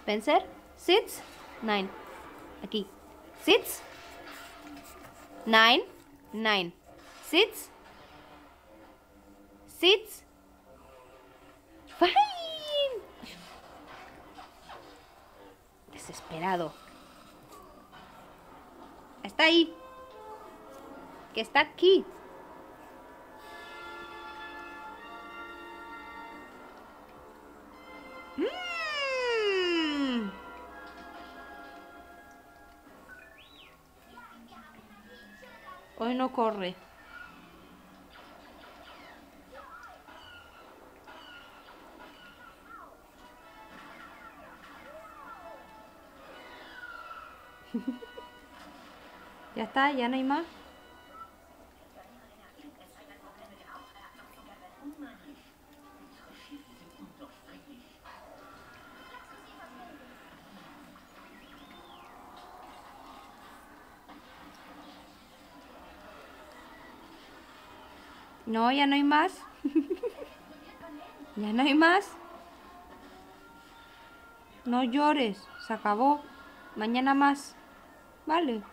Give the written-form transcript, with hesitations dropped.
Spencer, sits. 9. Aquí. Sits. 9. 9. Sits. Sits. Fine. Desesperado. Está ahí. Que está aquí. Hoy no corre. Ya está, ya no hay más. No, ya no hay más. Ya no hay más. No llores, se acabó. Mañana más. Vale.